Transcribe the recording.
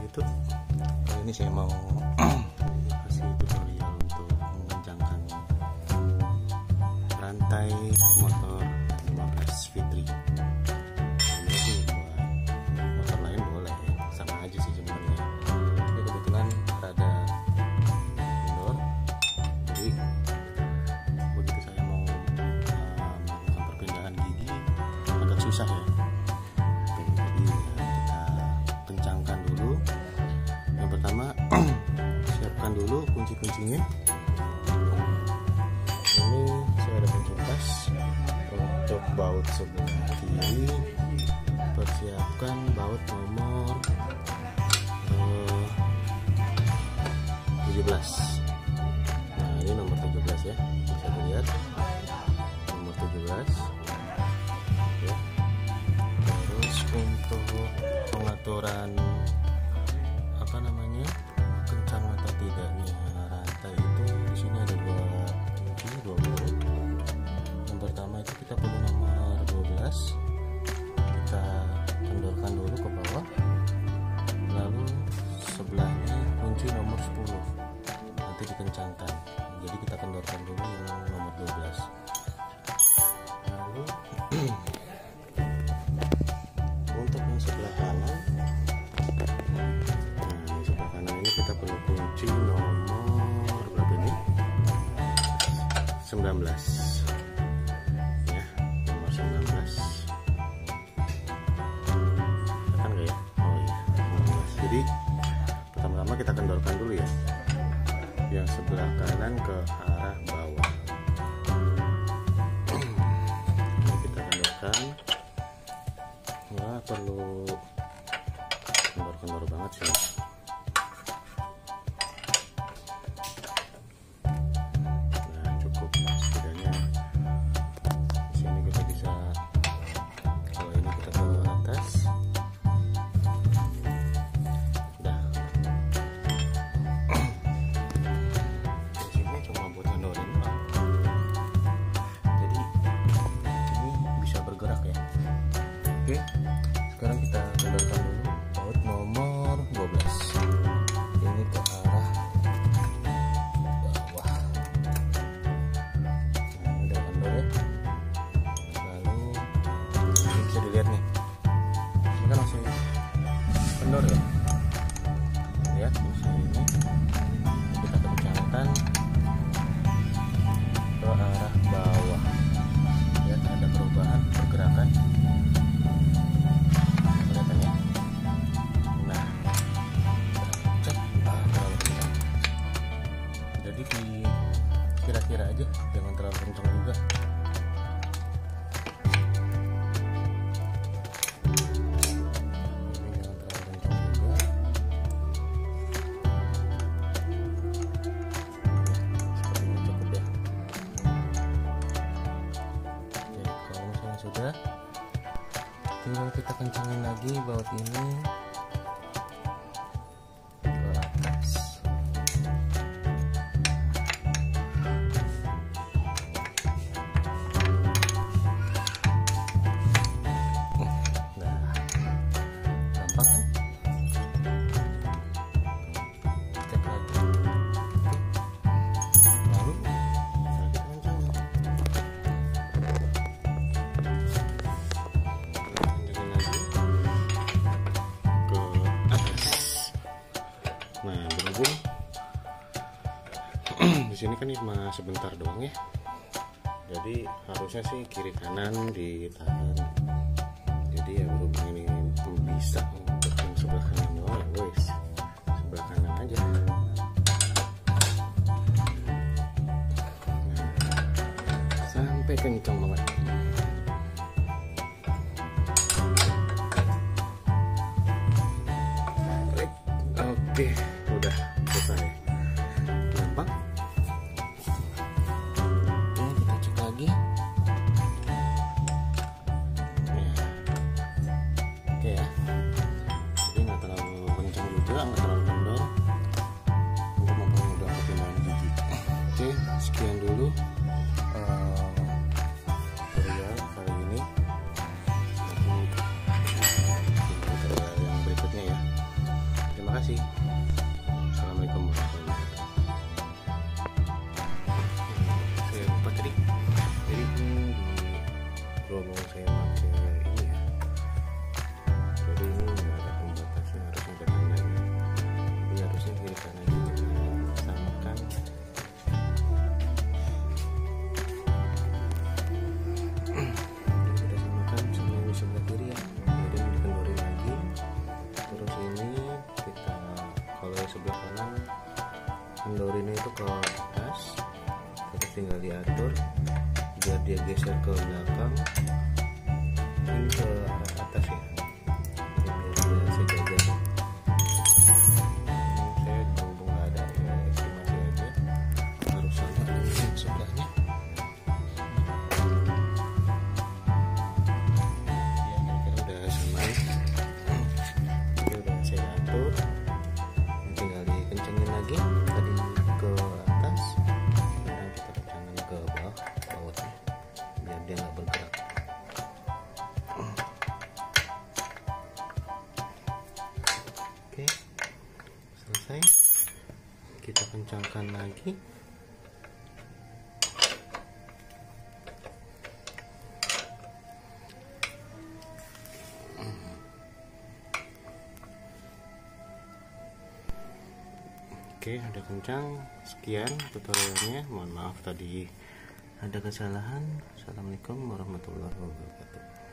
YouTube. Kali ini saya mau kasih tutorial untuk mengencangkan rantai motor 15 V3. Ini sih buat motor lain boleh, sama aja sih sebenarnya. Ini kebetulan ada kendor, jadi begitu saya mau melakukan perpindahan gigi agak susah ya. Pertama, siapkan dulu kunci-kuncinya. Ini saya ada kunci pas untuk baut sebelah kiri. Persiapkan baut nomor 17. Nah, ini nomor 17 ya, bisa dilihat nomor 17 ya. Terus untuk pengaturan kencang atau tidaknya rantai itu di sini ada dua baut. Yang pertama itu kita perlu nomor 12, kita kendorkan dulu ke bawah, lalu sebelahnya kunci nomor 10 nanti dikencangkan. Jadi kita kendorkan dulu yang nomor 12, lalu untuk yang sebelah kanan, kita perlu kunci nomor berapa ini? 19 ya, nomor 19 kan gak ya? Oh iya, 19. Jadi pertama-tama kita kendorkan dulu ya, yang sebelah kanan ke arah bawah. Ini kita kendorkan, nggak perlu kendor-kendor banget sih. Oke, sekarang kita kendorkan dulu baut nomor 12. Ini ke arah bawah. Nah, udah kendor ya. Lalu ini bisa dilihat nih, ini kan masih kendor ya. Lihat di sini kita kencangkan ke arah bawah. Lihat ada perubahan pergerakan. Kira-kira aja, jangan terlalu kencang juga. Ini jangan terlalu kencang juga. Sepertinya cukup ya. Oke, kalau misalnya sudah, tinggal kita kencangin lagi baut ini ke atas. Nah, berhubung di sini kan cuma sebentar doang ya, jadi harusnya sih kiri kanan ditahan. Jadi ya berhubung ini bisa untuk yang sebelah kanan doang ya guys, sebelah kanan aja. Nah, sampai kencang banget. Oke, udah selesai. Gampang. Oke, kita cek lagi. Oke ya. Jadi nggak terlalu kencang juga, nggak terlalu kendor untuk mempermudah perpindahan gigi. Oke, sekian dulu tutorial kali ini. Tutorial yang berikutnya ya. Terima kasih. kasih. Assalamualaikum warahmatullahi wabarakatuh. Saya lupa tadi, jadi berhubung saya pakai ini ya, jadi ini nggak ada pembatasnya, harusnya ada tandanya. Ini harusnya kiri kanan juga samakan. Kita samakan sama yang sebelah kiri ya, kemudian dikendorin lagi. Terus ini kita, kalau yang sebelah kanan kendorinnya itu ke atas, terus tinggal diatur biar dia geser ke belakang, ini ke atas ya, biar dia sejajar. Saya berhubung nggak ada ya, estimasi aja harus sama dengan sebelahnya ya, kira-kira udah sama ya. Ini udah saya atur, tinggal dikencengin lagi tadi ke atas, sekarang kita kencangin ke bawahnya biar dia nggak bergerak. Oke, selesai, kita kencangkan lagi. Oke, udah kencang. Sekian tutorialnya. Mohon maaf tadi ada kesalahan. Assalamualaikum warahmatullahi wabarakatuh.